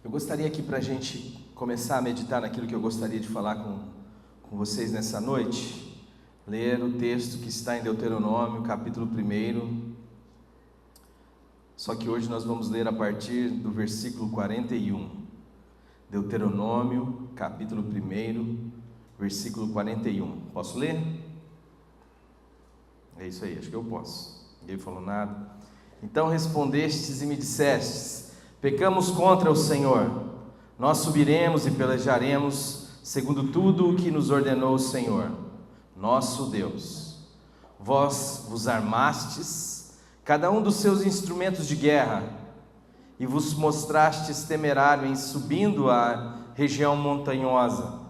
Eu gostaria aqui, para a gente começar a meditar naquilo que eu gostaria de falar com vocês nessa noite, ler o texto que está em Deuteronômio, capítulo 1. Só que hoje nós vamos ler a partir do versículo 41. Deuteronômio, capítulo 1, versículo 41. Posso ler? É isso aí, acho que eu posso. Ninguém falou nada. Então respondestes e me dissestes: pecamos contra o Senhor. Nós subiremos e pelejaremos segundo tudo o que nos ordenou o Senhor, nosso Deus. Vós vos armastes, cada um dos seus instrumentos de guerra, e vos mostrastes temerário em subindo a região montanhosa.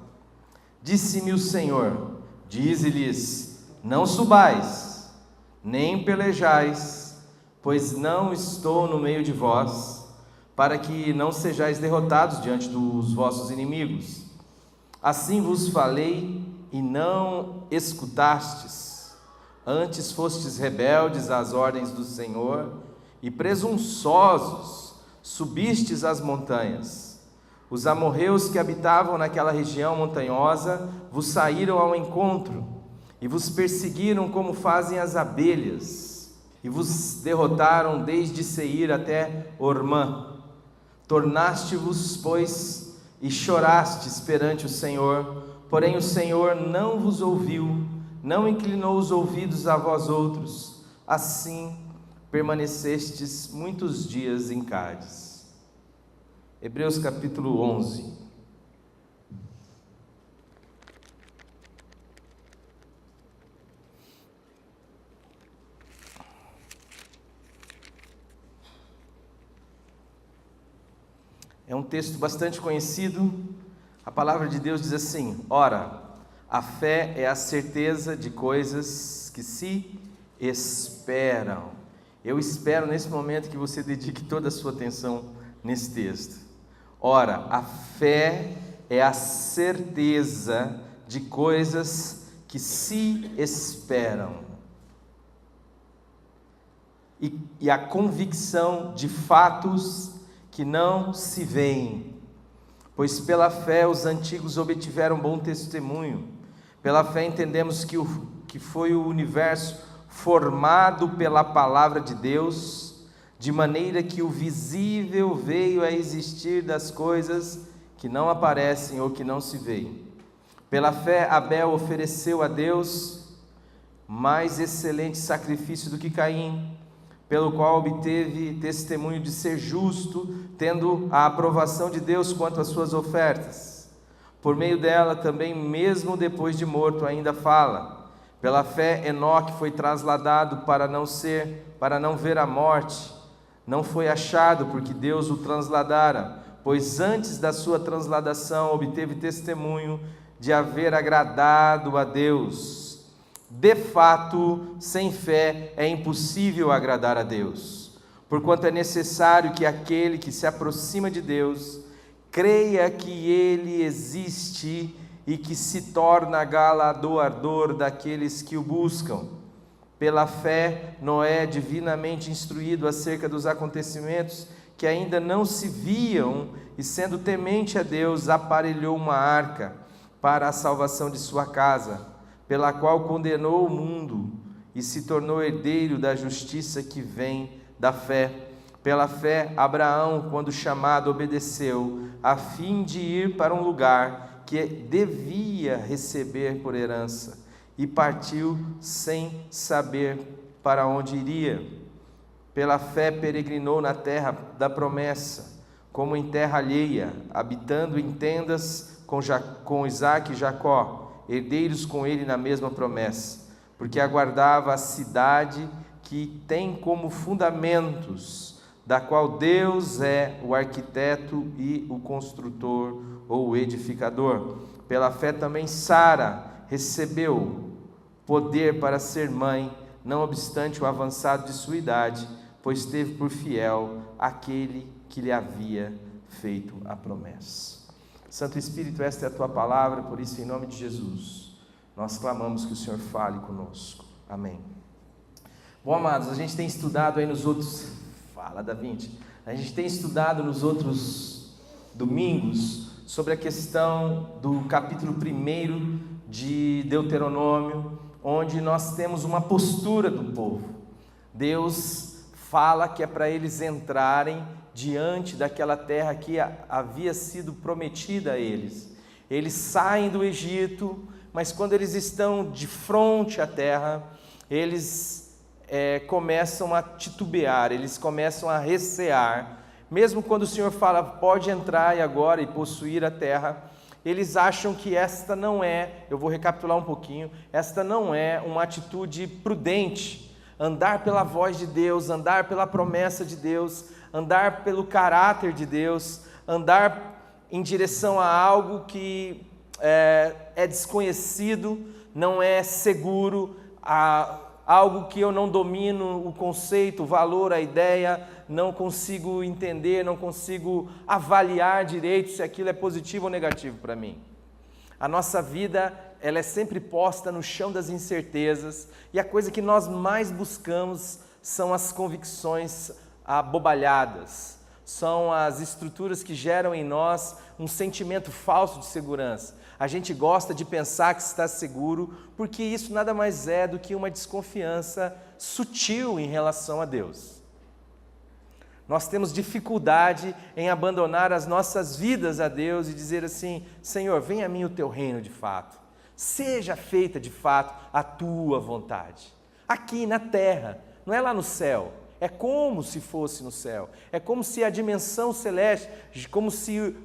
Disse-me o Senhor: dize-lhes: não subais, nem pelejais, pois não estou no meio de vós, para que não sejais derrotados diante dos vossos inimigos. Assim vos falei e não escutastes, antes fostes rebeldes às ordens do Senhor e presunçosos subistes as montanhas. Os amorreus que habitavam naquela região montanhosa vos saíram ao encontro e vos perseguiram como fazem as abelhas, e vos derrotaram desde Seir até Ormã. Tornaste-vos, pois, e chorastes perante o Senhor, porém o Senhor não vos ouviu, não inclinou os ouvidos a vós outros. Assim permanecestes muitos dias em Cádiz. Hebreus capítulo 11. É um texto bastante conhecido. A palavra de Deus diz assim: ora, a fé é a certeza de coisas que se esperam. Eu espero nesse momento que você dedique toda a sua atenção nesse texto. Ora, a fé é a certeza de coisas que se esperam e a convicção de fatos que não se veem. Pois pela fé os antigos obtiveram bom testemunho. Pela fé entendemos que foi o universo formado pela palavra de Deus, de maneira que o visível veio a existir das coisas que não aparecem ou que não se veem. Pela fé Abel ofereceu a Deus mais excelente sacrifício do que Caim, pelo qual obteve testemunho de ser justo, tendo a aprovação de Deus quanto às suas ofertas. Por meio dela também, mesmo depois de morto, ainda fala. Pela fé Enoque foi trasladado para não ver a morte. Não foi achado, porque Deus o transladara, pois antes da sua transladação obteve testemunho de haver agradado a Deus. De fato, sem fé é impossível agradar a Deus, porquanto é necessário que aquele que se aproxima de Deus creia que Ele existe e que se torna galardoador daqueles que o buscam. Pela fé, Noé, divinamente instruído acerca dos acontecimentos que ainda não se viam, e sendo temente a Deus, aparelhou uma arca para a salvação de sua casa, pela qual condenou o mundo e se tornou herdeiro da justiça que vem da fé. Pela fé, Abraão, quando chamado, obedeceu, a fim de ir para um lugar que devia receber por herança, e partiu sem saber para onde iria. Pela fé peregrinou na terra da promessa, como em terra alheia, habitando em tendas com Isaque e Jacó, herdeiros com ele na mesma promessa, porque aguardava a cidade que tem como fundamentos, da qual Deus é o arquiteto e o construtor ou o edificador. Pela fé também Sara recebeu poder para ser mãe, não obstante o avançado de sua idade, pois teve por fiel aquele que lhe havia feito a promessa. Santo Espírito, esta é a tua palavra, por isso, em nome de Jesus, nós clamamos que o Senhor fale conosco. Amém. Bom, amados, a gente tem estudado aí nos outros... Fala, Da Vinci. A gente tem estudado nos outros domingos sobre a questão do capítulo 1 de Deuteronômio, onde nós temos uma postura do povo. Deus fala que é para eles entrarem diante daquela terra que havia sido prometida a eles. Eles saem do Egito, mas quando eles estão de frente à terra, eles começam a titubear, eles começam a recear. Mesmo quando o Senhor fala, pode entrar agora e possuir a terra, eles acham que esta não é, eu vou recapitular um pouquinho, esta não é uma atitude prudente. Andar pela voz de Deus, andar pela promessa de Deus, andar pelo caráter de Deus, andar em direção a algo que é desconhecido, não é seguro, algo que eu não domino o conceito, o valor, a ideia, não consigo entender, não consigo avaliar direito se aquilo é positivo ou negativo para mim. A nossa vida, ela é sempre posta no chão das incertezas, e a coisa que nós mais buscamos são as convicções abobalhadas, são as estruturas que geram em nós um sentimento falso de segurança. A gente gosta de pensar que está seguro, porque isso nada mais é do que uma desconfiança sutil em relação a Deus. Nós temos dificuldade em abandonar as nossas vidas a Deus e dizer assim, Senhor, venha a mim o teu reino de fato, seja feita de fato a tua vontade, aqui na terra, não é lá no céu. É como se fosse no céu, é como se a dimensão celeste, como se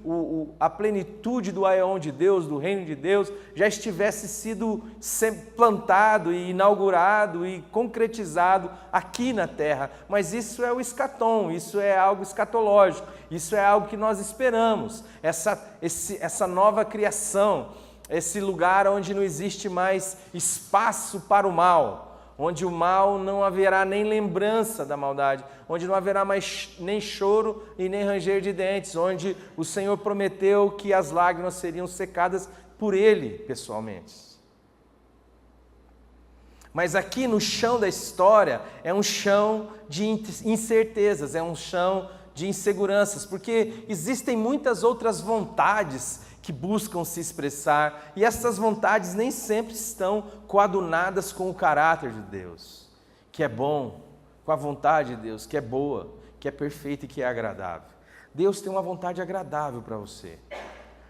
a plenitude do aion de Deus, do reino de Deus, já estivesse sido plantado e inaugurado e concretizado aqui na terra. Mas isso é o escatom, isso é algo escatológico, isso é algo que nós esperamos, essa nova criação, esse lugar onde não existe mais espaço para o mal, onde o mal não haverá nem lembrança da maldade, onde não haverá mais nem choro e nem ranger de dentes, onde o Senhor prometeu que as lágrimas seriam secadas por Ele pessoalmente. Mas aqui no chão da história é um chão de incertezas, é um chão de inseguranças, porque existem muitas outras vontades que buscam se expressar, e essas vontades nem sempre estão coadunadas com o caráter de Deus, que é bom, com a vontade de Deus, que é boa, que é perfeita e que é agradável. Deus tem uma vontade agradável para você.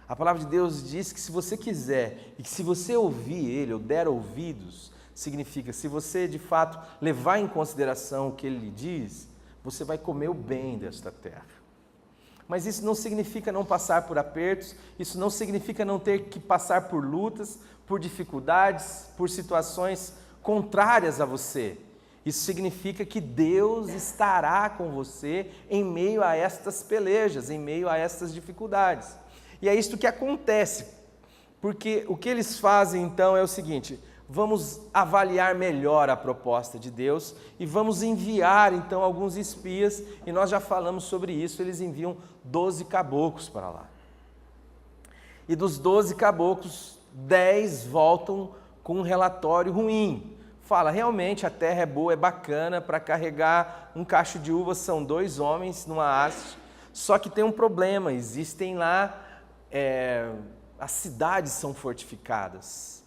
A palavra de Deus diz que se você quiser, e que se você ouvir Ele, ou der ouvidos, significa, se você de fato levar em consideração o que Ele lhe diz, você vai comer o bem desta terra. Mas isso não significa não passar por apertos, isso não significa não ter que passar por lutas, por dificuldades, por situações contrárias a você. Isso significa que Deus estará com você em meio a estas pelejas, em meio a estas dificuldades. E é isto que acontece, porque o que eles fazem então é o seguinte: vamos avaliar melhor a proposta de Deus e vamos enviar então alguns espias, e nós já falamos sobre isso. Eles enviam 12 caboclos para lá. E dos 12 caboclos, 10 voltam com um relatório ruim. Fala, realmente a terra é boa, é bacana, para carregar um cacho de uvas são 2 homens numa haste, só que tem um problema, existem lá, as cidades são fortificadas.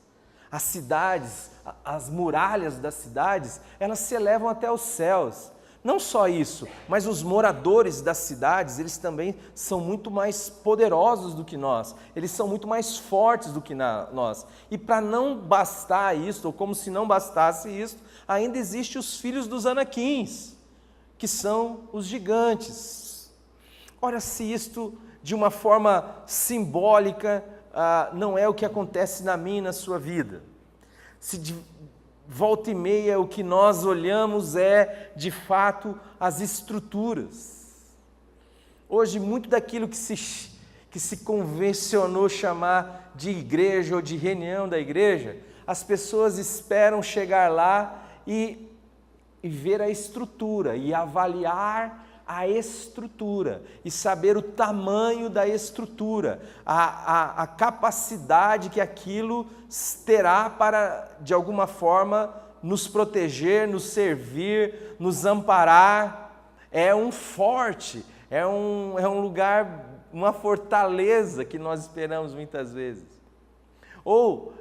As cidades, as muralhas das cidades, elas se elevam até os céus. Não só isso, mas os moradores das cidades, eles também são muito mais poderosos do que nós. Eles são muito mais fortes do que nós. E para não bastar isso, ou como se não bastasse isso, ainda existem os filhos dos anaquins, que são os gigantes. Ora, se isto, de uma forma simbólica, não é o que acontece na minha e na sua vida. Se de volta e meia o que nós olhamos é, de fato, as estruturas. Hoje, muito daquilo que se convencionou chamar de igreja ou de reunião da igreja, as pessoas esperam chegar lá e ver a estrutura e avaliar a estrutura e saber o tamanho da estrutura, a capacidade que aquilo terá para, de alguma forma, nos proteger, nos servir, nos amparar. É um forte, é um lugar uma fortaleza que nós esperamos muitas vezes. Ou,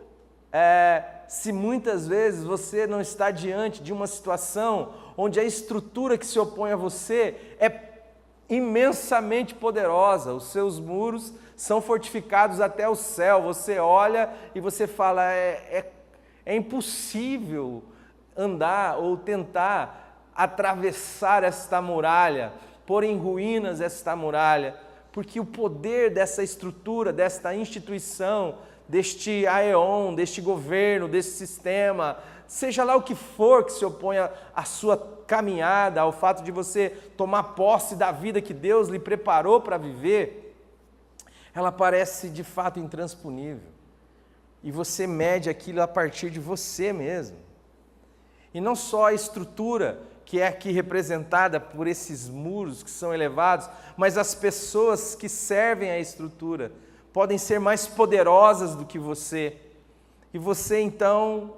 se muitas vezes você não está diante de uma situação onde a estrutura que se opõe a você é imensamente poderosa, os seus muros são fortificados até o céu, você olha e você fala, é impossível andar ou tentar atravessar esta muralha, pôr em ruínas esta muralha, porque o poder dessa estrutura, desta instituição, deste aeon, deste governo, desse sistema, seja lá o que for que se oponha à sua caminhada, ao fato de você tomar posse da vida que Deus lhe preparou para viver, ela parece de fato intransponível. E você mede aquilo a partir de você mesmo. E não só a estrutura que é aqui representada por esses muros que são elevados, mas as pessoas que servem à estrutura podem ser mais poderosas do que você. E você então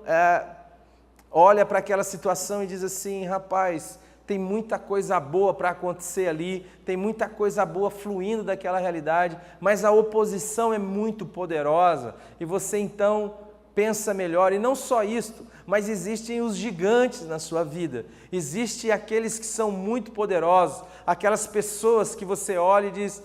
olha para aquela situação e diz assim, rapaz, tem muita coisa boa para acontecer ali, tem muita coisa boa fluindo daquela realidade, mas a oposição é muito poderosa, e você então pensa melhor, e não só isto, mas existem os gigantes na sua vida, existem aqueles que são muito poderosos, aquelas pessoas que você olha e diz,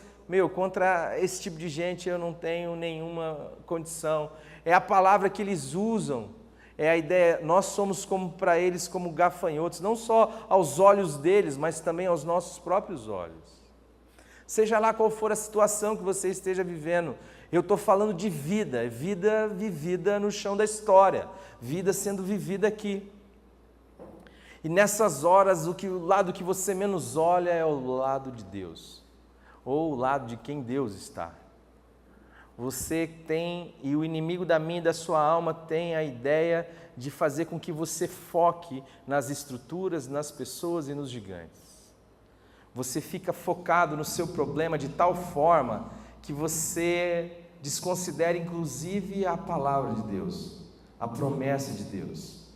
contra esse tipo de gente eu não tenho nenhuma condição, é a palavra que eles usam, é a ideia, nós somos como para eles como gafanhotos, não só aos olhos deles, mas também aos nossos próprios olhos. Seja lá qual for a situação que você esteja vivendo, eu estou falando de vida, vida vivida no chão da história, vida sendo vivida aqui. E nessas horas, o lado que você menos olha é o lado de Deus, ou o lado de quem Deus está. Você tem, e o inimigo da minha e da sua alma tem a ideia de fazer com que você foque nas estruturas, nas pessoas e nos gigantes. Você fica focado no seu problema de tal forma que você desconsidera inclusive a palavra de Deus, a promessa de Deus.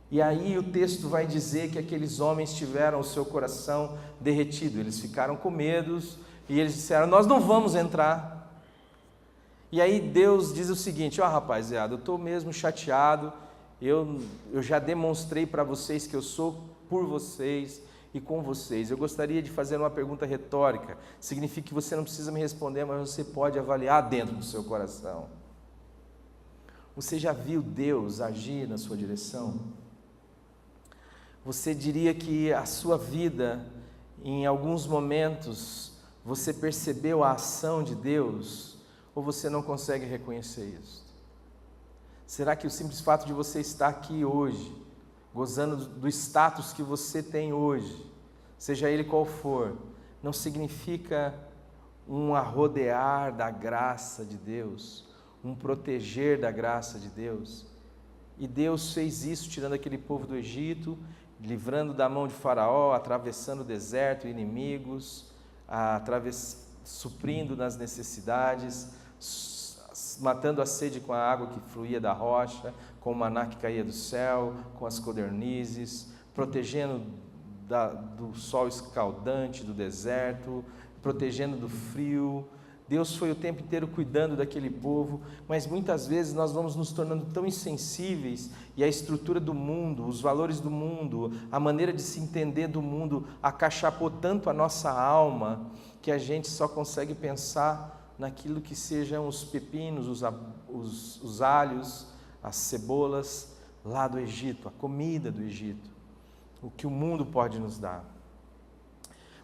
E aí o texto vai dizer que aqueles homens tiveram o seu coração derretido, eles ficaram com medo e eles disseram, nós não vamos entrar. E aí Deus diz o seguinte, rapaziada, eu estou mesmo chateado, eu já demonstrei para vocês que eu sou por vocês e com vocês. Eu gostaria de fazer uma pergunta retórica, significa que você não precisa me responder, mas você pode avaliar dentro do seu coração. Você já viu Deus agir na sua direção? Você diria que a sua vida, em alguns momentos, você percebeu a ação de Deus? Ou você não consegue reconhecer isso? Será que o simples fato de você estar aqui hoje, gozando do status que você tem hoje, seja ele qual for, não significa um arrodear da graça de Deus, um proteger da graça de Deus? E Deus fez isso tirando aquele povo do Egito, livrando da mão de Faraó, atravessando o deserto, inimigos, suprindo nas necessidades, matando a sede com a água que fluía da rocha, com o maná que caía do céu, com as codornizes, protegendo do sol escaldante do deserto, protegendo do frio. Deus foi o tempo inteiro cuidando daquele povo, mas muitas vezes nós vamos nos tornando tão insensíveis e a estrutura do mundo, os valores do mundo, a maneira de se entender do mundo acachapou tanto a nossa alma que a gente só consegue pensar naquilo que sejam os pepinos, os alhos, as cebolas lá do Egito, a comida do Egito, o que o mundo pode nos dar.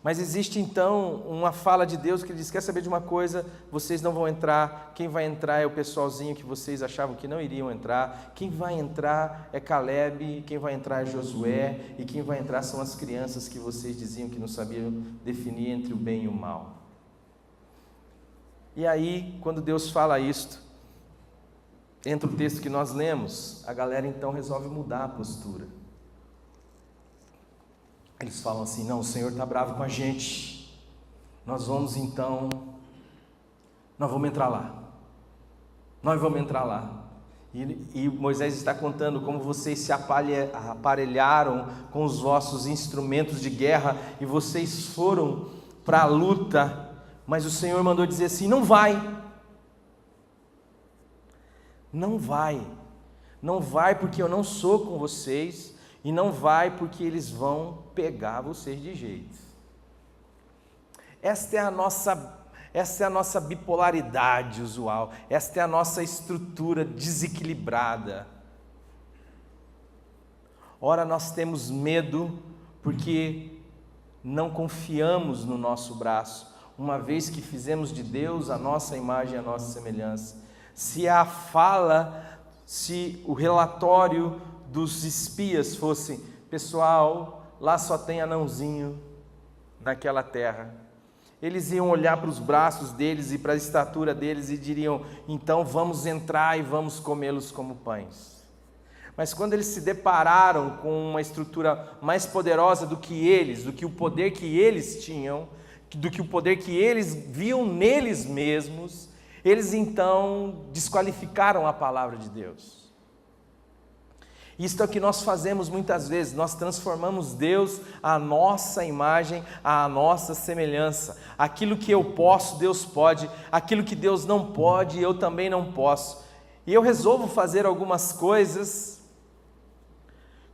Mas existe então uma fala de Deus que diz, quer saber de uma coisa, vocês não vão entrar, quem vai entrar é o pessoalzinho que vocês achavam que não iriam entrar, quem vai entrar é Caleb, quem vai entrar é Josué, e quem vai entrar são as crianças que vocês diziam que não sabiam definir entre o bem e o mal. E aí, quando Deus fala isto, entra o texto que nós lemos, a galera então resolve mudar a postura. Eles falam assim, não, o Senhor está bravo com a gente, nós vamos então, nós vamos entrar lá. E Moisés está contando como vocês se aparelharam com os vossos instrumentos de guerra, e vocês foram para a luta, Mas o Senhor mandou dizer assim: não vai. Não vai. Não vai porque eu não sou com vocês, e não vai porque eles vão pegar vocês de jeito. Esta é a nossa bipolaridade usual, esta é a nossa estrutura desequilibrada. Ora, nós temos medo porque não confiamos no nosso braço, uma vez que fizemos de Deus a nossa imagem e a nossa semelhança. Se o relatório dos espias fosse: pessoal, lá só tem anãozinho naquela terra, eles iam olhar para os braços deles e para a estatura deles e diriam: então vamos entrar e vamos comê-los como pães. Mas quando eles se depararam com uma estrutura mais poderosa do que eles, do que o poder que eles tinham, do que o poder que eles viam neles mesmos, eles então desqualificaram a palavra de Deus. Isto é o que nós fazemos muitas vezes, nós transformamos Deus à nossa imagem, à nossa semelhança. Aquilo que eu posso, Deus pode; aquilo que Deus não pode, eu também não posso. E eu resolvo fazer algumas coisas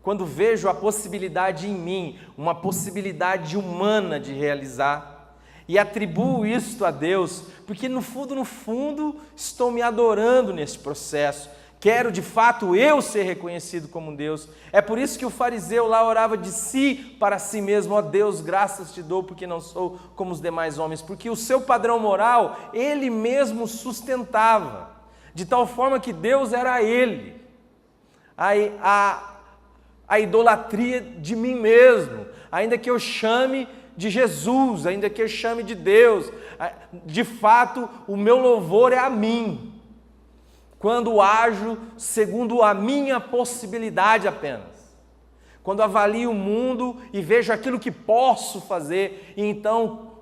quando vejo a possibilidade em mim, uma possibilidade humana de realizar, e atribuo isto a Deus, porque no fundo, estou me adorando nesse processo. Quero de fato eu ser reconhecido como Deus. É por isso que o fariseu lá orava de si para si mesmo: ó Deus, graças te dou porque não sou como os demais homens, porque o seu padrão moral ele mesmo sustentava, de tal forma que Deus era ele. A idolatria de mim mesmo, ainda que eu chame de Jesus, ainda que eu chame de Deus, de fato o meu louvor é a mim, quando ajo segundo a minha possibilidade apenas, quando avalio o mundo e vejo aquilo que posso fazer, e então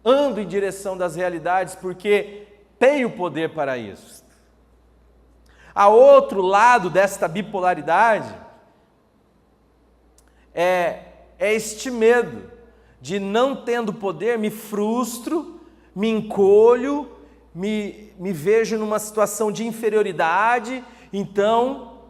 ando em direção das realidades, porque tenho poder para isso. Há outro lado desta bipolaridade, é este medo de, não tendo poder, me frustro, me encolho, me vejo numa situação de inferioridade, então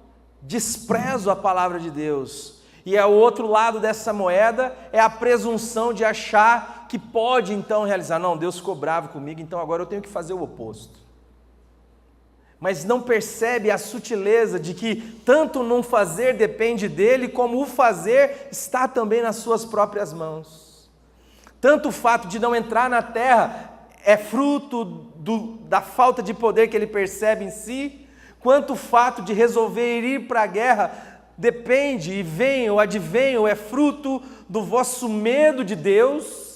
desprezo a palavra de Deus. E o outro lado dessa moeda é a presunção de achar que pode então realizar: não, Deus ficou bravo comigo, então agora eu tenho que fazer o oposto. Mas não percebe a sutileza de que tanto o não fazer depende dele, como o fazer está também nas suas próprias mãos. Tanto o fato de não entrar na terra é fruto da falta de poder que ele percebe em si, quanto o fato de resolver ir para a guerra depende e vem ou advém ou é fruto do vosso medo de Deus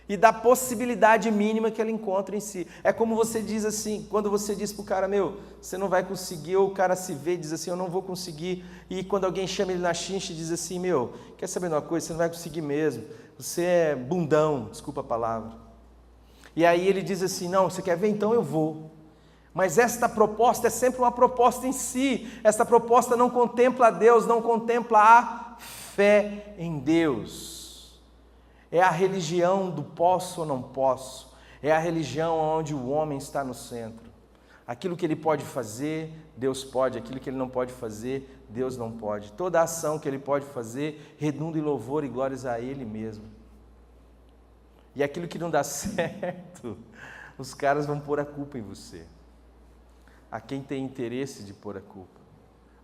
e da possibilidade mínima que ele encontra em si. É como você diz assim, quando você diz para o cara: meu, você não vai conseguir, ou o cara se vê e diz assim: eu não vou conseguir, e quando alguém chama ele na chincha e diz assim: meu, quer saber de uma coisa, você não vai conseguir mesmo, você é bundão, desculpa a palavra. E aí ele diz assim: não, você quer ver? Então eu vou. Mas esta proposta é sempre uma proposta em si, esta proposta não contempla Deus, não contempla a fé em Deus. É a religião do posso ou não posso, é a religião onde o homem está no centro. Aquilo que ele pode fazer, Deus pode; aquilo que ele não pode fazer, Deus não pode. Toda ação que ele pode fazer redunda em louvor e glórias a ele mesmo. E aquilo que não dá certo, os caras vão pôr a culpa em você, a quem tem interesse de pôr a culpa.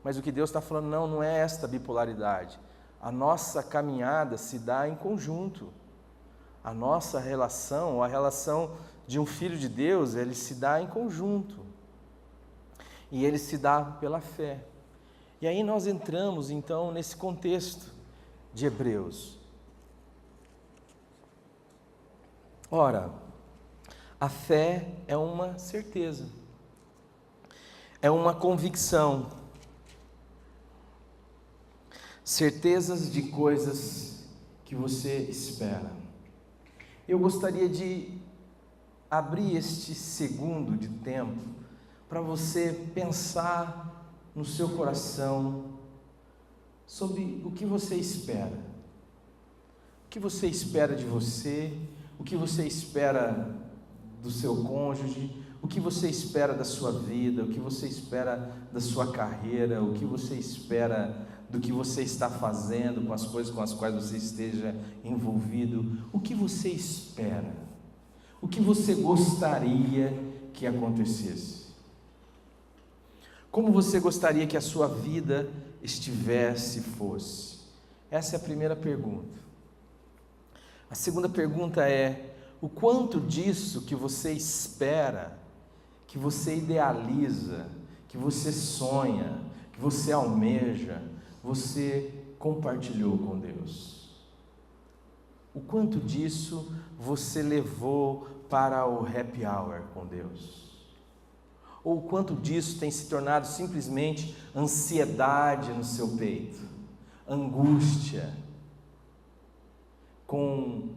Mas o que Deus está falando, não é esta bipolaridade. A nossa caminhada se dá em conjunto. A nossa relação, a relação de um filho de Deus, ele se dá em conjunto. E ele se dá pela fé. E aí nós entramos então nesse contexto de Hebreus. Ora, a fé é uma certeza, é uma convicção, certezas de coisas que você espera. Eu gostaria de abrir este segundo de tempo para você pensar no seu coração sobre o que você espera. O que você espera de você, o que você espera do seu cônjuge, o que você espera da sua vida, o que você espera da sua carreira, o que você espera do que você está fazendo, com as coisas com as quais você esteja envolvido, o que você espera, o que você gostaria que acontecesse, como você gostaria que a sua vida estivesse, fosse. Essa é a primeira pergunta. A segunda pergunta é: o quanto disso que você espera, que você idealiza, que você sonha, que você almeja, você compartilhou com Deus? O quanto disso você levou para o happy hour com Deus? Ou o quanto disso tem se tornado simplesmente ansiedade no seu peito, angústia, com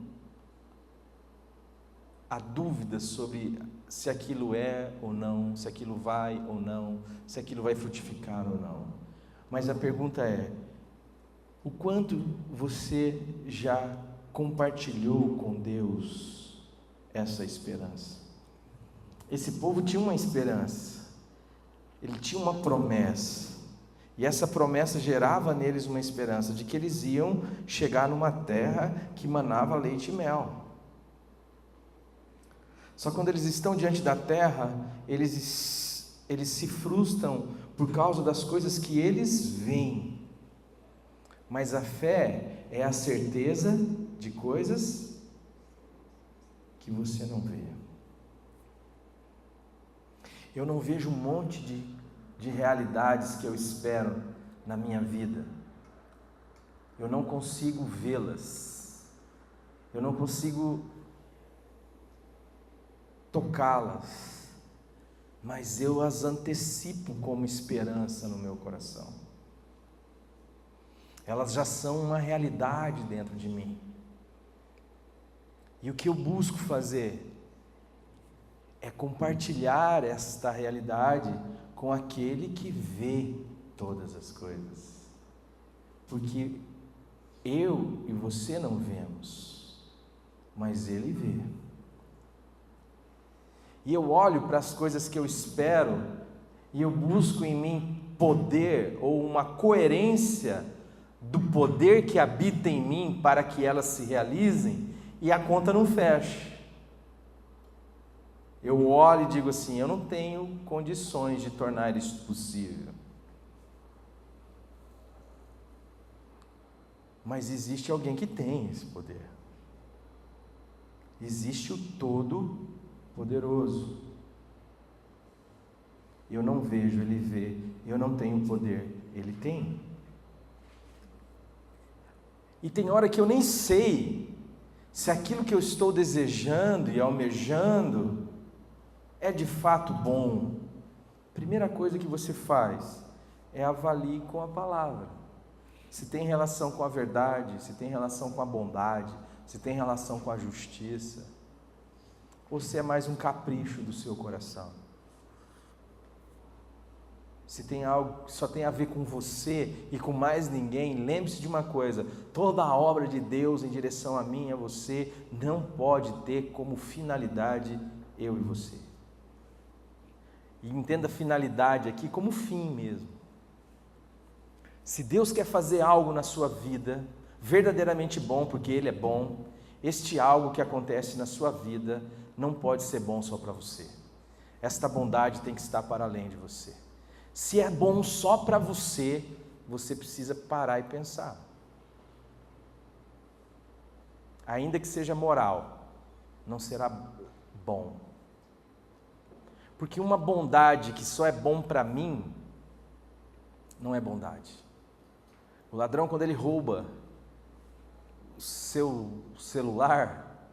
a dúvida sobre se aquilo é ou não, se aquilo vai ou não, se aquilo vai frutificar ou não. Mas a pergunta é: o quanto você já compartilhou com Deus essa esperança? Esse povo tinha uma esperança, ele tinha uma promessa, e essa promessa gerava neles uma esperança de que eles iam chegar numa terra que manava leite e mel. Só quando eles estão diante da terra, eles se frustram por causa das coisas que eles veem. Mas a fé é a certeza de coisas que você não vê. Eu não vejo um monte de realidades que eu espero na minha vida. Eu não consigo vê-las. Eu não consigo tocá-las, mas eu as antecipo como esperança no meu coração. Elas já são uma realidade dentro de mim. E o que eu busco fazer é compartilhar esta realidade com aquele que vê todas as coisas. Porque eu e você não vemos, mas Ele vê. E eu olho para as coisas que eu espero, e eu busco em mim poder, ou uma coerência do poder que habita em mim para que elas se realizem, e a conta não fecha. Eu olho e digo assim: eu não tenho condições de tornar isso possível. Mas existe alguém que tem esse poder. Existe o Todo-Poderoso. Eu não vejo, Ele vê. Eu não tenho poder, Ele tem. E tem hora que eu nem sei se aquilo que eu estou desejando e almejando é de fato bom. Primeira coisa que você faz é avalie com a palavra. Se tem relação com a verdade, se tem relação com a bondade, se tem relação com a justiça, ou se é mais um capricho do seu coração. Se tem algo que só tem a ver com você e com mais ninguém, lembre-se de uma coisa: toda a obra de Deus em direção a mim e a você não pode ter como finalidade eu e você. E entenda a finalidade aqui como fim mesmo. Se Deus quer fazer algo na sua vida, verdadeiramente bom, porque Ele é bom, este algo que acontece na sua vida não pode ser bom só para você. Esta bondade tem que estar para além de você. Se é bom só para você, você precisa parar e pensar. Ainda que seja moral, não será bom. Porque uma bondade que só é bom para mim, não é bondade. O ladrão, quando ele rouba o seu celular,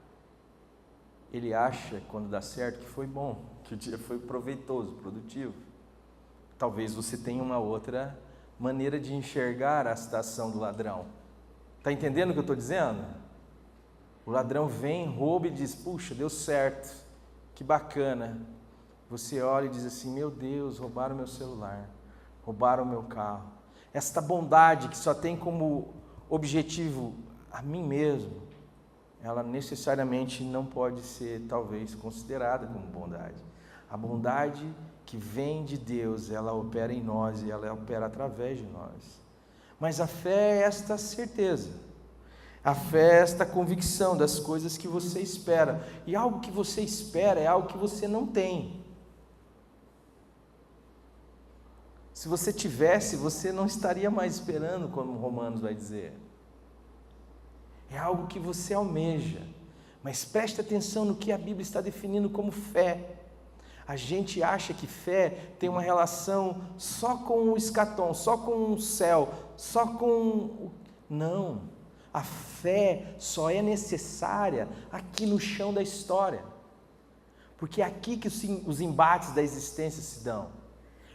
ele acha, quando dá certo, que foi bom, que o dia foi proveitoso, produtivo. Talvez você tenha uma outra maneira de enxergar a situação do ladrão. Está entendendo o que eu estou dizendo? O ladrão vem, rouba e diz: puxa, deu certo, que bacana. Você olha e diz assim: meu Deus, roubaram meu celular, roubaram meu carro. Esta bondade que só tem como objetivo a mim mesmo, ela necessariamente não pode ser, talvez, considerada como bondade. A bondade que vem de Deus, ela opera em nós e ela opera através de nós. Mas a fé é esta certeza. A fé é esta convicção das coisas que você espera. E algo que você espera é algo que você não tem. Se você tivesse, você não estaria mais esperando, como Romanos vai dizer. É algo que você almeja. Mas preste atenção no que a Bíblia está definindo como fé. A gente acha que fé tem uma relação só com o escatom, só com o céu, só com... Não. A fé só é necessária aqui no chão da história. Porque é aqui que os embates da existência se dão.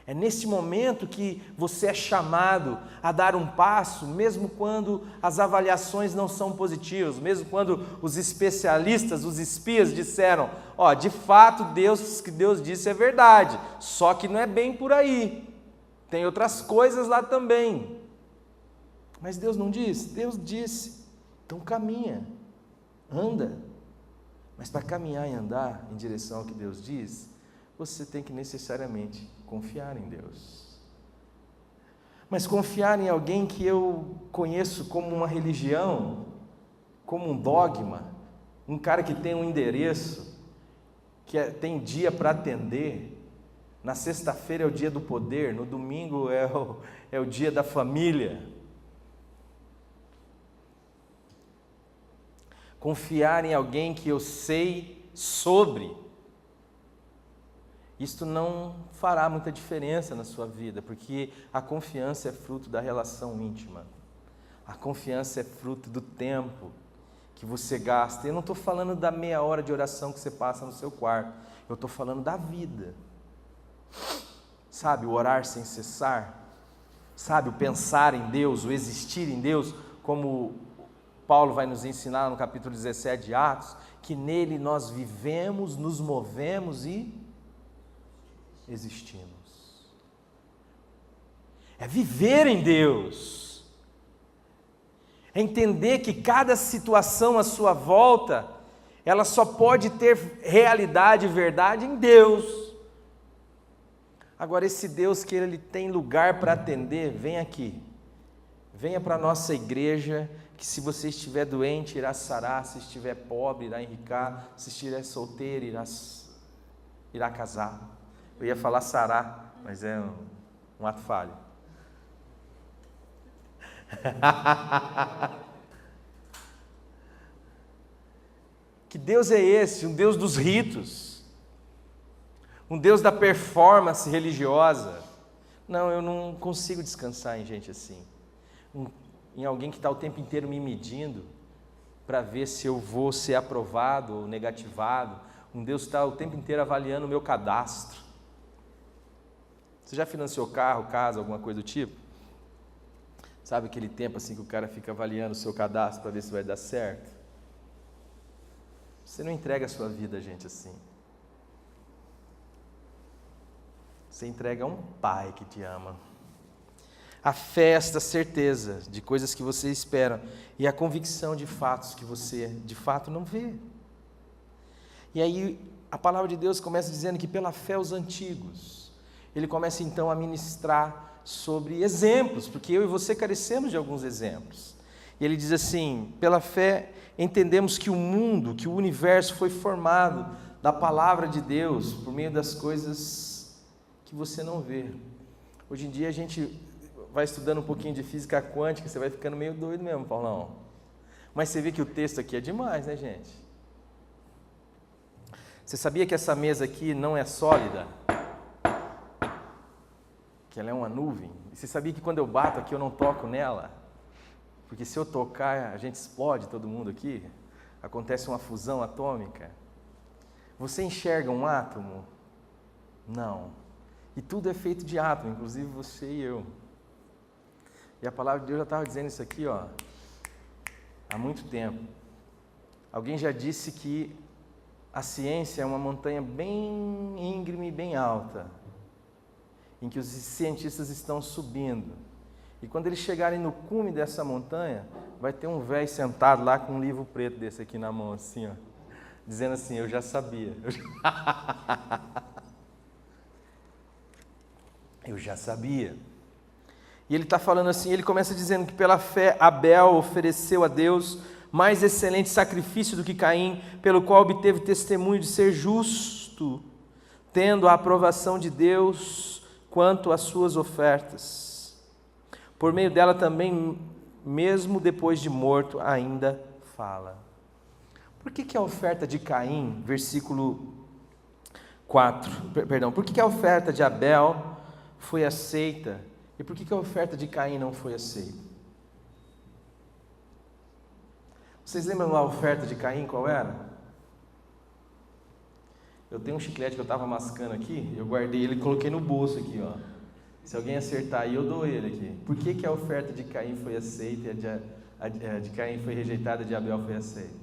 É nesse momento que você é chamado a dar um passo, mesmo quando as avaliações não são positivas, mesmo quando os especialistas, os espias disseram, de fato o que Deus disse é verdade, só que não é bem por aí, tem outras coisas lá também. Mas Deus não disse? Deus disse. Então caminha, anda. Mas para caminhar e andar em direção ao que Deus diz, você tem que necessariamente confiar em Deus. Mas confiar em alguém que eu conheço como uma religião, como um dogma, um cara que tem um endereço, tem dia para atender, na sexta-feira é o dia do poder, no domingo é o dia da família. Confiar em alguém que eu sei sobre, isto não fará muita diferença na sua vida, porque a confiança é fruto da relação íntima. A confiança é fruto do tempo que você gasta. Eu não estou falando da meia hora de oração que você passa no seu quarto. Eu estou falando da vida. Sabe, o orar sem cessar. Sabe, o pensar em Deus, o existir em Deus, como Paulo vai nos ensinar no capítulo 17 de Atos, que nele nós vivemos, nos movemos e existimos. É viver em Deus. É entender que cada situação à sua volta, ela só pode ter realidade e verdade em Deus. Agora, esse Deus que Ele tem lugar para atender, vem aqui. Venha para a nossa igreja, que se você estiver doente, irá sarar, se estiver pobre, irá enricar, se estiver solteiro, irá casar. Eu ia falar sarar, mas é um ato falho. Que Deus é esse? Um Deus dos ritos, um Deus da performance religiosa. Não, eu não consigo descansar em gente assim, em alguém que está o tempo inteiro me medindo para ver se eu vou ser aprovado ou negativado. Um Deus que está o tempo inteiro avaliando o meu cadastro. Você já financiou carro, casa, alguma coisa do tipo? Sabe aquele tempo assim que o cara fica avaliando o seu cadastro para ver se vai dar certo? Você não entrega a sua vida a gente assim. Você entrega a um pai que te ama. A fé é esta certeza de coisas que você espera e a convicção de fatos que você de fato não vê. E aí a palavra de Deus começa dizendo que pela fé os antigos, ele começa então a ministrar sobre exemplos, porque eu e você carecemos de alguns exemplos. E ele diz assim, pela fé entendemos que o mundo, que o universo foi formado da palavra de Deus, por meio das coisas que você não vê. Hoje em dia a gente vai estudando um pouquinho de física quântica, você vai ficando meio doido mesmo, Paulão. Mas você vê que o texto aqui é demais, né, gente? Você sabia que essa mesa aqui não é sólida? Que ela é uma nuvem? E você sabia que quando eu bato aqui eu não toco nela? Porque se eu tocar, a gente explode todo mundo aqui? Acontece uma fusão atômica? Você enxerga um átomo? Não. E tudo é feito de átomo, inclusive você e eu. E a palavra de Deus já estava dizendo isso aqui, há muito tempo. Alguém já disse que a ciência é uma montanha bem íngreme e bem alta, em que os cientistas estão subindo. E quando eles chegarem no cume dessa montanha, vai ter um velho sentado lá com um livro preto desse aqui na mão, assim, ó, dizendo assim: eu já sabia. Eu já sabia. E ele está falando assim, ele começa dizendo que pela fé Abel ofereceu a Deus mais excelente sacrifício do que Caim, pelo qual obteve testemunho de ser justo, tendo a aprovação de Deus quanto às suas ofertas. Por meio dela também, mesmo depois de morto, ainda fala. Por que a oferta de Caim, versículo 4, por que a oferta de Abel foi aceita? E por que a oferta de Caim não foi aceita? Vocês lembram a oferta de Caim, qual era? Eu tenho um chiclete que eu estava mascando aqui, eu guardei ele e coloquei no bolso aqui, ó. Se alguém acertar aí, eu dou ele aqui. Por que a oferta de Caim foi aceita e a de Caim foi rejeitada e a de Abel foi aceita?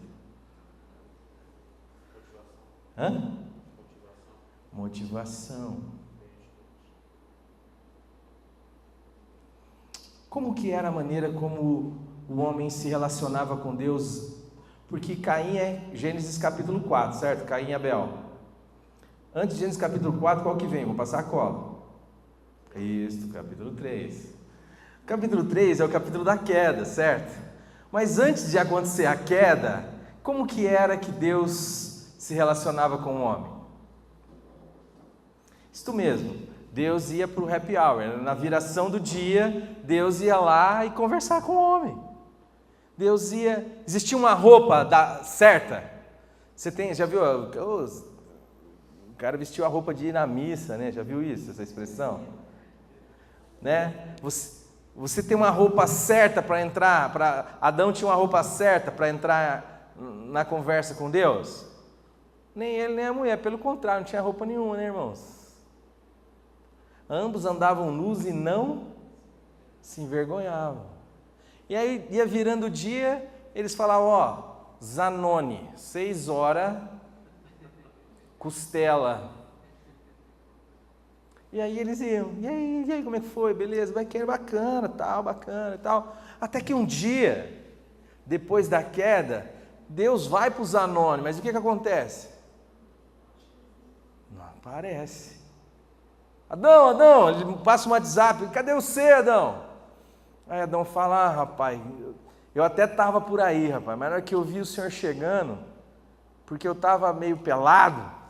Motivação. Como que era a maneira como o homem se relacionava com Deus? Porque Caim é Gênesis capítulo 4, certo? Caim e Abel. Antes de Gênesis capítulo 4, qual que vem? Vou passar a cola. Isso, capítulo 3. O capítulo 3 é o capítulo da queda, certo? Mas antes de acontecer a queda, como que era que Deus se relacionava com o homem? Isto mesmo, Deus ia para o happy hour, na viração do dia, Deus ia lá e conversar com o homem. Existia uma roupa certa. Já viu? O cara vestiu a roupa de ir na missa, né? Já viu isso, essa expressão? Né? Você tem uma roupa certa para entrar, Adão tinha uma roupa certa para entrar na conversa com Deus? Nem ele, nem a mulher, pelo contrário, não tinha roupa nenhuma, né, irmãos? Ambos andavam nus e não se envergonhavam. E aí ia virando o dia, eles falavam, Zanone, 6 horas, costela. E aí eles iam, e aí, como é que foi? Beleza, vai querer, bacana e tal. Até que um dia, depois da queda, Deus vai para o Zanone, mas o que acontece? Não aparece. Adão, ele passa um WhatsApp, cadê você, Adão? Aí Adão fala, rapaz, eu até estava por aí, rapaz, mas na hora que eu vi o senhor chegando, porque eu estava meio pelado,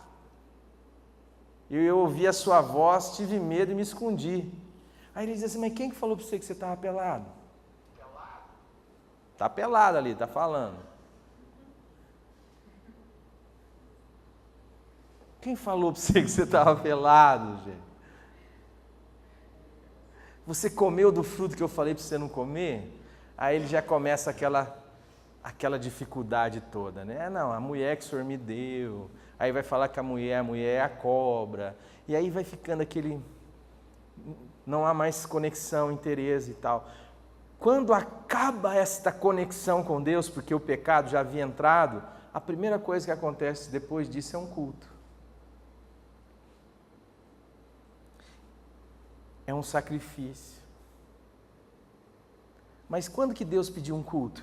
e eu ouvi a sua voz, tive medo e me escondi. Aí ele diz assim, mas quem que falou para você que você estava pelado? Está pelado ali, está falando. Quem falou para você que você estava pelado, gente? Você comeu do fruto que eu falei para você não comer? Aí ele já começa aquela dificuldade toda, né? Não, a mulher que o senhor me deu. Aí vai falar que a mulher é a cobra. E aí vai ficando não há mais conexão, interesse e tal. Quando acaba esta conexão com Deus, porque o pecado já havia entrado, a primeira coisa que acontece depois disso é um culto. É um sacrifício. Mas quando que Deus pediu um culto?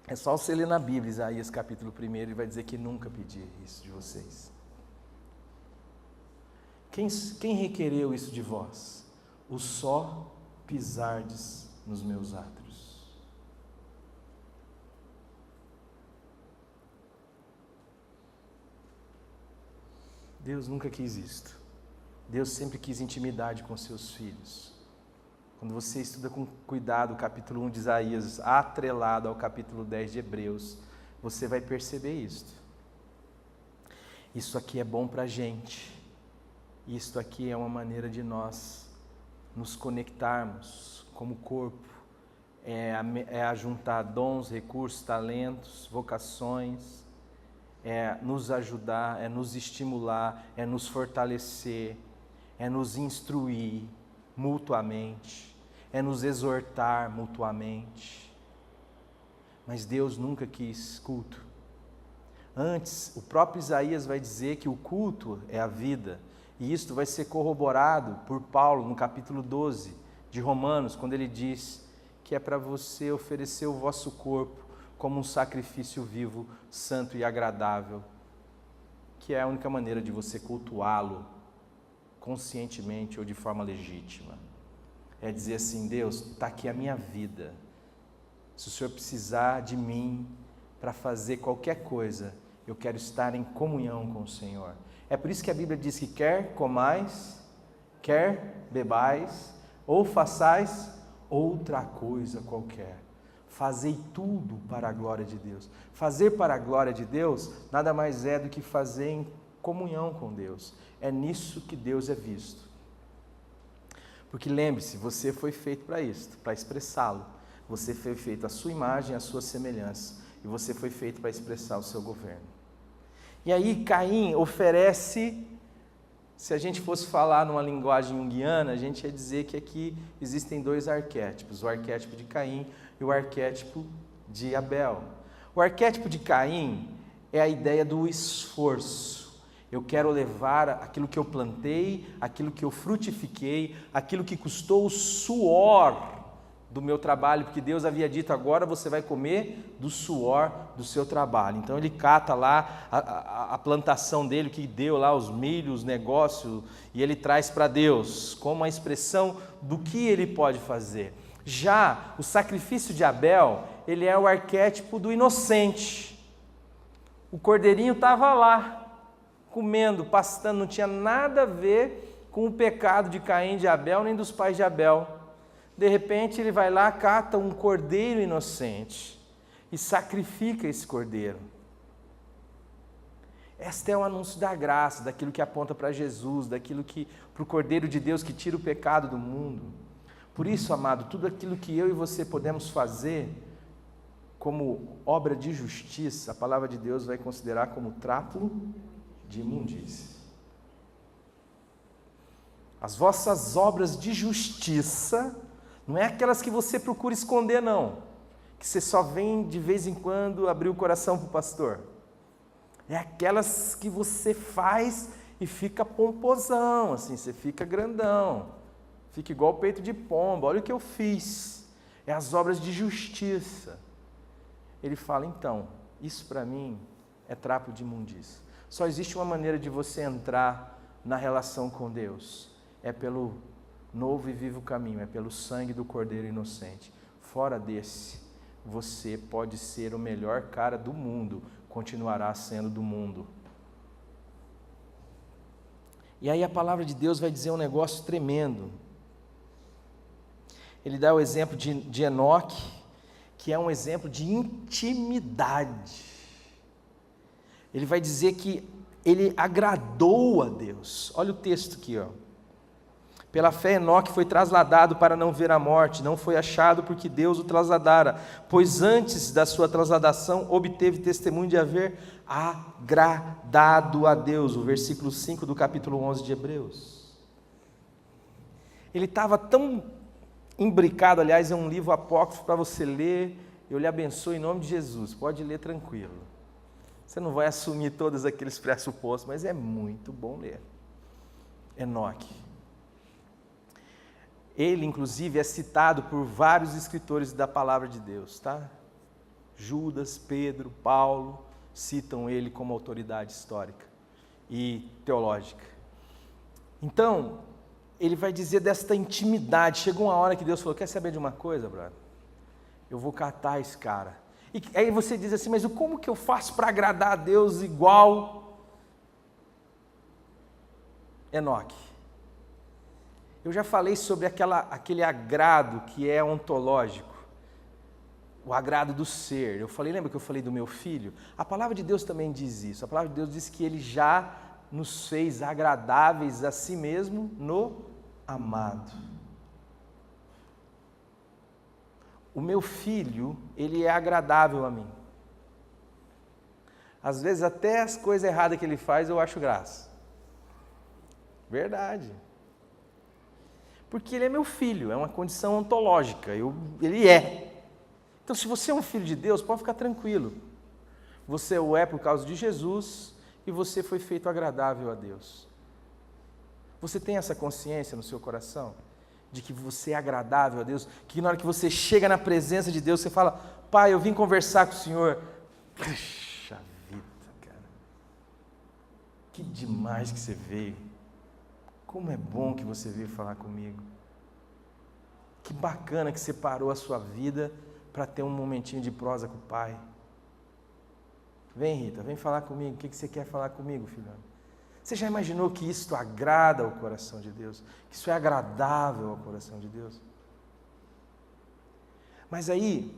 É só você ler na Bíblia, Isaías capítulo 1, ele vai dizer que nunca pedi isso de vocês. Quem requereu isso de vós? O só pisardes nos meus átrios. Deus nunca quis isto. Deus sempre quis intimidade com seus filhos. Quando você estuda com cuidado o capítulo 1 de Isaías, atrelado ao capítulo 10 de Hebreus, você vai perceber isto. Isso aqui é bom para a gente. Isto aqui é uma maneira de nós nos conectarmos como corpo. É ajuntar dons, recursos, talentos, vocações. É nos ajudar, é nos estimular, é nos fortalecer, é nos instruir mutuamente, é nos exortar mutuamente. Mas Deus nunca quis culto. Antes, o próprio Isaías vai dizer que o culto é a vida. E isto vai ser corroborado por Paulo no capítulo 12 de Romanos, quando ele diz que é para você oferecer o vosso corpo como um sacrifício vivo, santo e agradável, que é a única maneira de você cultuá-lo conscientemente ou de forma legítima. É dizer assim: Deus, está aqui a minha vida. Se o Senhor precisar de mim para fazer qualquer coisa, eu quero estar em comunhão com o Senhor. É por isso que a Bíblia diz que quer comais, quer bebais, ou façais outra coisa qualquer. Fazei tudo para a glória de Deus. Fazer para a glória de Deus nada mais é do que fazer em comunhão com Deus. É nisso que Deus é visto. Porque lembre-se, você foi feito para isso, para expressá-lo. Você foi feito à sua imagem, à sua semelhança. E você foi feito para expressar o seu governo. E aí Caim oferece, se a gente fosse falar numa linguagem junguiana, a gente ia dizer que aqui existem dois arquétipos, o arquétipo de Caim e o arquétipo de Abel. O arquétipo de Caim é a ideia do esforço. Eu quero levar aquilo que eu plantei, aquilo que eu frutifiquei, aquilo que custou o suor do meu trabalho, porque Deus havia dito: agora você vai comer do suor do seu trabalho. Então ele cata lá a plantação dele, que deu lá os milhos, os negócios, e ele traz para Deus, como a expressão do que ele pode fazer. Já o sacrifício de Abel, ele é o arquétipo do inocente. O cordeirinho estava lá, comendo, pastando, não tinha nada a ver com o pecado de Caim, de Abel, nem dos pais de Abel. De repente ele vai lá, cata um cordeiro inocente e sacrifica esse cordeiro. Este é o anúncio da graça, daquilo que aponta para Jesus, daquilo que, para o Cordeiro de Deus que tira o pecado do mundo. Por isso, amado, tudo aquilo que eu e você podemos fazer como obra de justiça, a palavra de Deus vai considerar como trapo de imundície. As vossas obras de justiça não é aquelas que você procura esconder, não, que você só vem de vez em quando abrir o coração para o pastor. É aquelas que você faz e fica pomposão, assim, você fica grandão, fica igual o peito de pomba. Olha o que eu fiz. É as obras de justiça. Ele fala: então, isso para mim é trapo de imundícia. Só existe uma maneira de você entrar na relação com Deus, é pelo novo e vivo caminho, é pelo sangue do Cordeiro inocente. Fora desse, você pode ser o melhor cara do mundo, continuará sendo do mundo. E aí a palavra de Deus vai dizer um negócio tremendo. Ele dá o exemplo de Enoque, que é um exemplo de intimidade. Ele vai dizer que ele agradou a Deus. Olha o texto aqui, ó. Pela fé, Enoque foi trasladado para não ver a morte, não foi achado porque Deus o trasladara, pois antes da sua trasladação obteve testemunho de haver agradado a Deus. O versículo 5 do capítulo 11 de Hebreus. Ele estava tão imbricado, aliás, é um livro apócrifo para você ler, eu lhe abençoo em nome de Jesus, pode ler tranquilo. Você não vai assumir todos aqueles pressupostos, mas é muito bom ler. Enoque. Ele, inclusive, é citado por vários escritores da palavra de Deus, tá? Judas, Pedro, Paulo, citam ele como autoridade histórica e teológica. Então, ele vai dizer desta intimidade. Chegou uma hora que Deus falou: quer saber de uma coisa, brother? Eu vou catar esse cara. E aí você diz assim: mas como que eu faço para agradar a Deus igual Enoque? Eu já falei sobre aquele agrado que é ontológico, o agrado do ser. Lembra que eu falei do meu filho? A palavra de Deus também diz isso. A palavra de Deus diz que Ele já nos fez agradáveis a si mesmo no amado. O meu filho, ele é agradável a mim. Às vezes até as coisas erradas que ele faz eu acho graça. Verdade. Porque ele é meu filho, é uma condição ontológica, ele é. Então, se você é um filho de Deus, pode ficar tranquilo. Você o é por causa de Jesus e você foi feito agradável a Deus. Você tem essa consciência no seu coração? De que você é agradável a Deus? Que na hora que você chega na presença de Deus, você fala, Pai, eu vim conversar com o Senhor. Puxa vida, cara. Que demais que você veio. Como é bom que você veio falar comigo. Que bacana que você parou a sua vida para ter um momentinho de prosa com o Pai. Vem, Rita, vem falar comigo. O que você quer falar comigo, filhão? Você já imaginou que isto agrada ao coração de Deus? Que isso é agradável ao coração de Deus? Mas aí,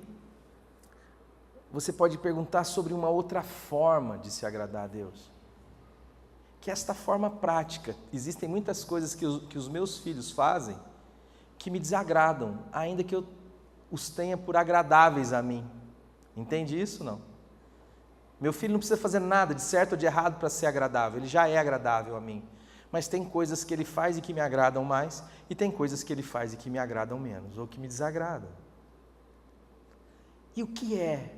você pode perguntar sobre uma outra forma de se agradar a Deus. Que é esta forma prática. Existem muitas coisas que os meus filhos fazem que me desagradam, ainda que eu os tenha por agradáveis a mim. Entende isso, não? Meu filho não precisa fazer nada de certo ou de errado para ser agradável, ele já é agradável a mim. Mas tem coisas que ele faz e que me agradam mais, e tem coisas que ele faz e que me agradam menos, ou que me desagradam. E o que é?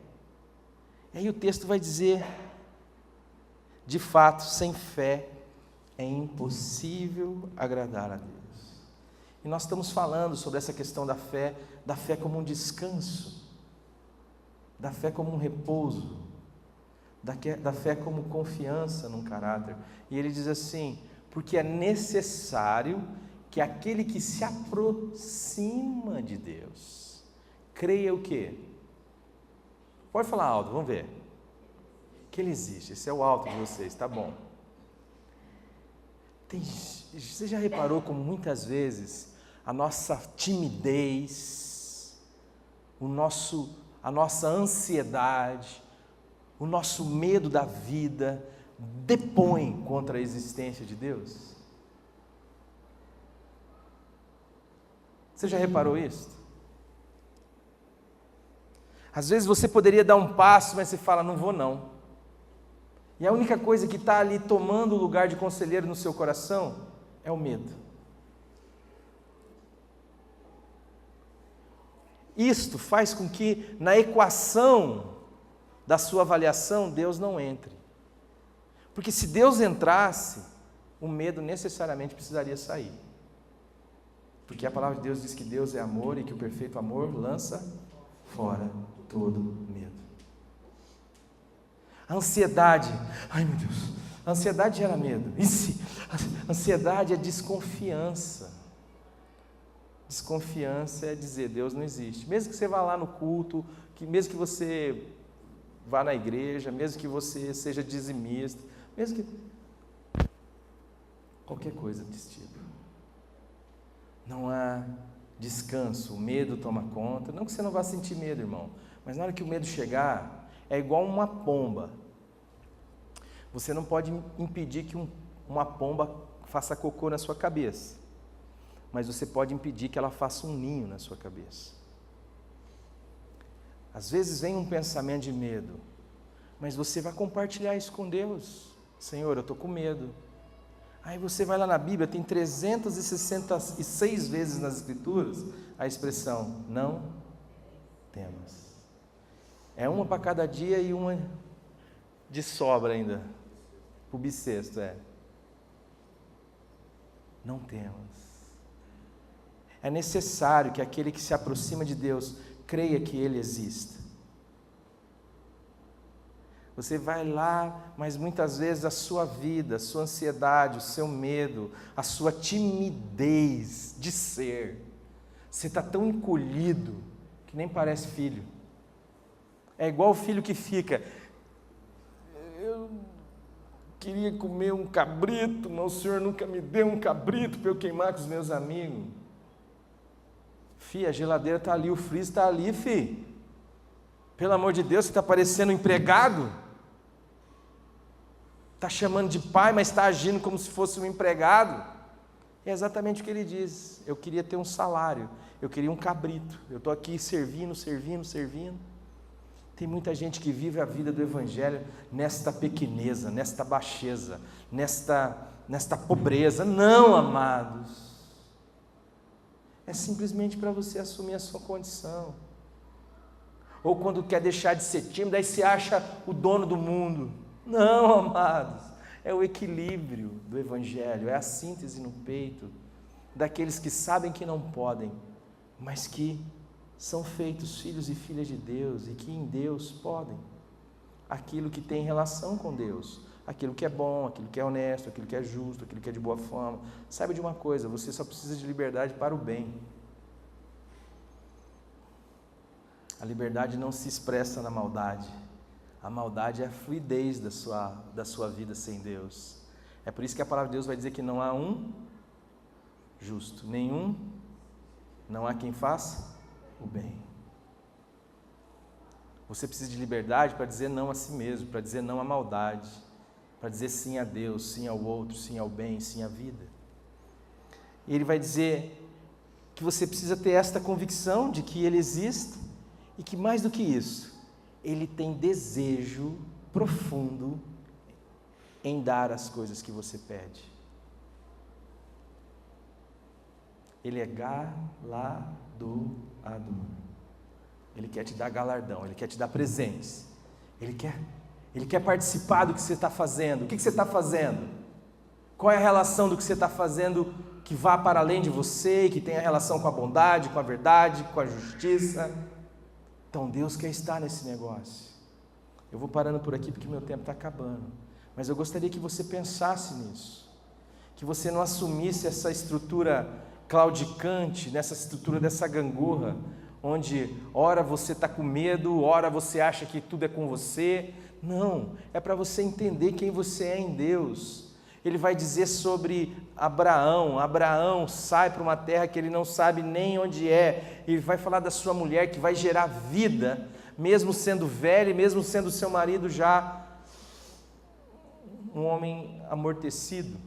E aí o texto vai dizer, de fato, sem fé é impossível agradar a Deus. E nós estamos falando sobre essa questão da fé como um descanso, da fé como um repouso, da fé como confiança num caráter. E ele diz assim, porque é necessário que aquele que se aproxima de Deus, creia o quê? Pode falar alto, vamos ver. Que ele existe, esse é o alto de vocês, tá bom. Você já reparou como muitas vezes a nossa timidez, a nossa ansiedade, o nosso medo da vida depõe contra a existência de Deus? Você já reparou isso? Às vezes você poderia dar um passo, mas você fala, não vou não. E a única coisa que está ali tomando o lugar de conselheiro no seu coração é o medo. Isto faz com que na equação da sua avaliação, Deus não entre. Porque se Deus entrasse, o medo necessariamente precisaria sair. Porque a palavra de Deus diz que Deus é amor e que o perfeito amor lança fora todo medo. A ansiedade, ai meu Deus, a ansiedade gera medo. A ansiedade é desconfiança. Desconfiança é dizer, Deus não existe. Mesmo que você vá lá no culto, mesmo que você vá na igreja, mesmo que você seja dizimista, mesmo que qualquer coisa desse tipo, não há descanso, o medo toma conta. Não que você não vá sentir medo, irmão, mas na hora que o medo chegar, é igual uma pomba. Você não pode impedir que uma pomba faça cocô na sua cabeça, mas você pode impedir que ela faça um ninho na sua cabeça. Às vezes vem um pensamento de medo, mas você vai compartilhar isso com Deus. Senhor, eu estou com medo. Aí você vai lá na Bíblia, tem 366 vezes nas Escrituras a expressão, não temas. É uma para cada dia e uma de sobra ainda, para o bissexto, Não temas. É necessário que aquele que se aproxima de Deus creia que Ele exista. Você vai lá, mas muitas vezes a sua vida, a sua ansiedade, o seu medo, a sua timidez de ser, você está tão encolhido que nem parece filho. É igual o filho que fica, eu queria comer um cabrito, mas o Senhor nunca me deu um cabrito para eu queimar com os meus amigos. Fih, a geladeira está ali, o freezer está ali, fih. Pelo amor de Deus, você está parecendo um empregado? Está chamando de pai, mas está agindo como se fosse um empregado? É exatamente o que ele diz. Eu queria ter um salário, eu queria um cabrito. Eu estou aqui servindo. Tem muita gente que vive a vida do Evangelho nesta pequeneza, nesta baixeza, nesta pobreza. Não, amados. É simplesmente para você assumir a sua condição. Ou quando quer deixar de ser tímido, aí se acha o dono do mundo. Não, amados. É o equilíbrio do Evangelho, é a síntese no peito daqueles que sabem que não podem, mas que são feitos filhos e filhas de Deus e que em Deus podem. Aquilo que tem relação com Deus, aquilo que é bom, aquilo que é honesto, aquilo que é justo, aquilo que é de boa fama. Saiba de uma coisa, você só precisa de liberdade para o bem. A liberdade não se expressa na maldade. A maldade é a fluidez da sua vida sem Deus. É por isso que a palavra de Deus vai dizer que não há um justo, nenhum, não há quem faça o bem. Você precisa de liberdade para dizer não a si mesmo, para dizer não à maldade, para dizer sim a Deus, sim ao outro, sim ao bem, sim à vida. E ele vai dizer que você precisa ter esta convicção de que Ele existe e que mais do que isso, Ele tem desejo profundo em dar as coisas que você pede. Ele é galardoador. Ele quer te dar galardão, Ele quer te dar presentes. Ele quer participar do que você está fazendo. O que você está fazendo? Qual é a relação do que você está fazendo que vá para além de você, que tenha relação com a bondade, com a verdade, com a justiça? Então Deus quer estar nesse negócio. Eu vou parando por aqui porque meu tempo está acabando. Mas eu gostaria que você pensasse nisso. Que você não assumisse essa estrutura claudicante, nessa estrutura dessa gangorra, onde ora você está com medo, ora você acha que tudo é com você. Não, é para você entender quem você é em Deus. Ele vai dizer sobre Abraão. Abraão sai para uma terra que ele não sabe nem onde é. Ele vai falar da sua mulher que vai gerar vida, mesmo sendo velha e mesmo sendo seu marido já um homem amortecido.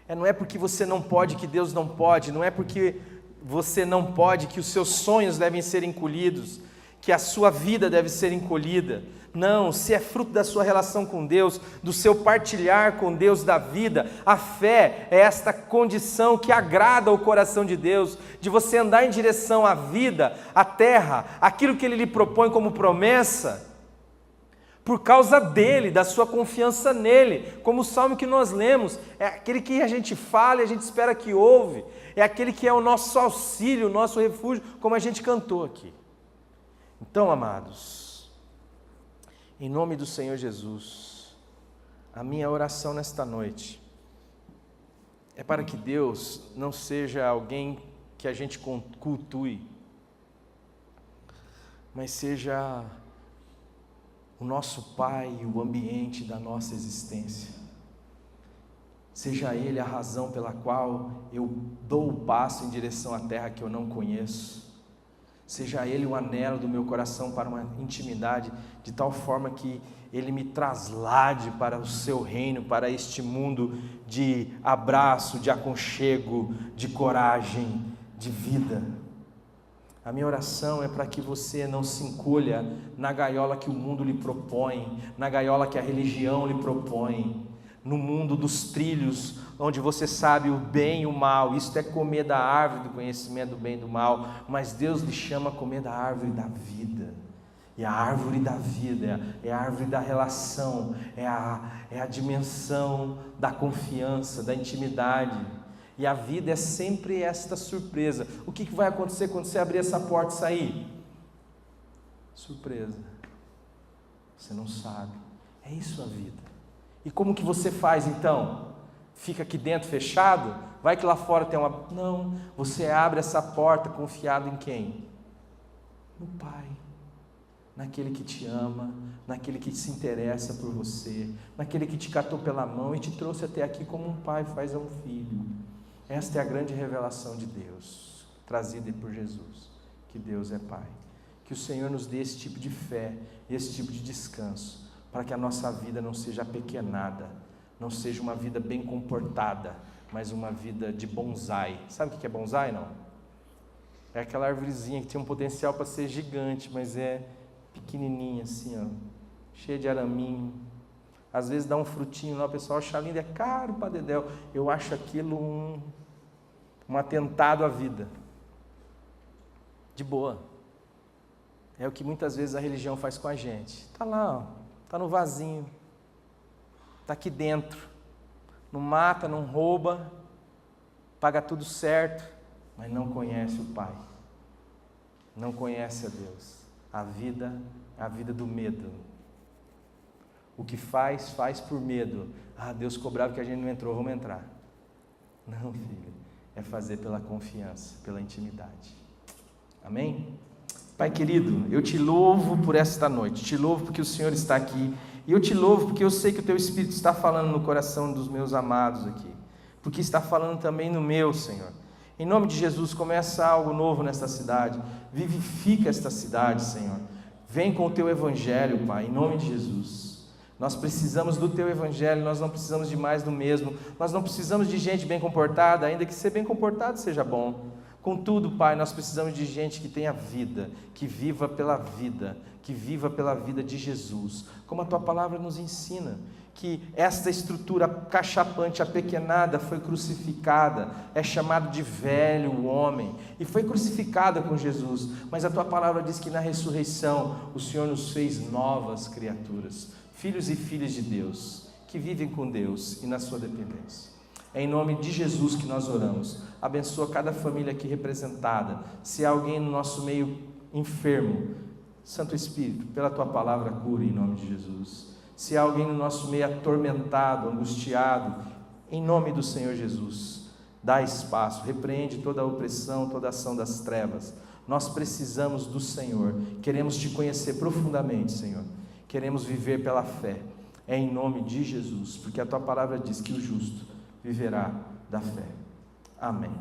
Não é porque você não pode que Deus não pode, não é porque você não pode que os seus sonhos devem ser encolhidos, que a sua vida deve ser encolhida. Não, se é fruto da sua relação com Deus, do seu partilhar com Deus da vida. A fé é esta condição que agrada ao coração de Deus, de você andar em direção à vida, à terra, aquilo que Ele lhe propõe como promessa, por causa dEle, da sua confiança nele, como o salmo que nós lemos, é aquele que a gente fala e a gente espera que ouve, é aquele que é o nosso auxílio, o nosso refúgio, como a gente cantou aqui. Então, amados, em nome do Senhor Jesus, a minha oração nesta noite é para que Deus não seja alguém que a gente cultue, mas seja o nosso Pai e o ambiente da nossa existência. Seja Ele a razão pela qual eu dou o passo em direção à terra que eu não conheço. Seja Ele o anelo do meu coração para uma intimidade, de tal forma que Ele me traslade para o seu reino, para este mundo de abraço, de aconchego, de coragem, de vida. A minha oração é para que você não se encolha na gaiola que o mundo lhe propõe, na gaiola que a religião lhe propõe, no mundo dos trilhos, onde você sabe o bem e o mal. Isto é comer da árvore do conhecimento do bem e do mal, mas Deus lhe chama a comer da árvore da vida. E a árvore da vida é a árvore da relação, é a dimensão da confiança, da intimidade. E a vida é sempre esta surpresa. O que vai acontecer quando você abrir essa porta e sair? Surpresa. Você não sabe. É isso a vida. E como que você faz então? Fica aqui dentro fechado? Vai que lá fora tem uma... Não, você abre essa porta confiado em quem? No Pai. Naquele que te ama, naquele que se interessa por você, naquele que te catou pela mão e te trouxe até aqui como um pai faz a um filho. Esta é a grande revelação de Deus, trazida por Jesus, que Deus é Pai. Que o Senhor nos dê esse tipo de fé, esse tipo de descanso, para que a nossa vida não seja apequenada, não seja uma vida bem comportada, mas uma vida de bonsai. Sabe o que é bonsai, não? É aquela arvorezinha que tem um potencial para ser gigante, mas é pequenininha assim, ó, cheia de araminho. Às vezes dá um frutinho lá, o pessoal acha lindo, é caro para dedéu. Eu acho aquilo um atentado à vida. De boa. É o que muitas vezes a religião faz com a gente. Está lá, está no vasinho. está aqui dentro, não mata, não rouba, paga tudo certo, mas não conhece o Pai, não conhece a Deus. A vida é a vida do medo. O que faz por medo. Deus cobrava que a gente não entrou, vamos entrar. Não, filho, é fazer pela confiança, pela intimidade. Amém? Pai querido, eu te louvo por esta noite, te louvo porque o Senhor está aqui, e eu te louvo porque eu sei que o Teu Espírito está falando no coração dos meus amados aqui, porque está falando também no meu, Senhor. Em nome de Jesus, começa algo novo nesta cidade, vivifica esta cidade, Senhor. Vem com o Teu Evangelho, Pai, em nome de Jesus. Nós precisamos do Teu Evangelho, nós não precisamos de mais do mesmo, nós não precisamos de gente bem comportada, ainda que ser bem comportado seja bom. Contudo, Pai, nós precisamos de gente que tenha vida, que viva pela vida de Jesus, como a Tua palavra nos ensina, que esta estrutura cachapante, apequenada, foi crucificada, é chamado de velho homem, e foi crucificada com Jesus, mas a Tua palavra diz que na ressurreição o Senhor nos fez novas criaturas, filhos e filhas de Deus, que vivem com Deus e na sua dependência. É em nome de Jesus que nós oramos. Abençoa cada família aqui representada. Se há alguém no nosso meio enfermo, Santo Espírito, pela Tua palavra, cura em nome de Jesus. Se há alguém no nosso meio atormentado, angustiado, em nome do Senhor Jesus, dá espaço, repreende toda a opressão, toda a ação das trevas. Nós precisamos do Senhor, queremos Te conhecer profundamente, Senhor. Queremos viver pela fé, é em nome de Jesus, porque a Tua palavra diz que o justo viverá da fé. Amém.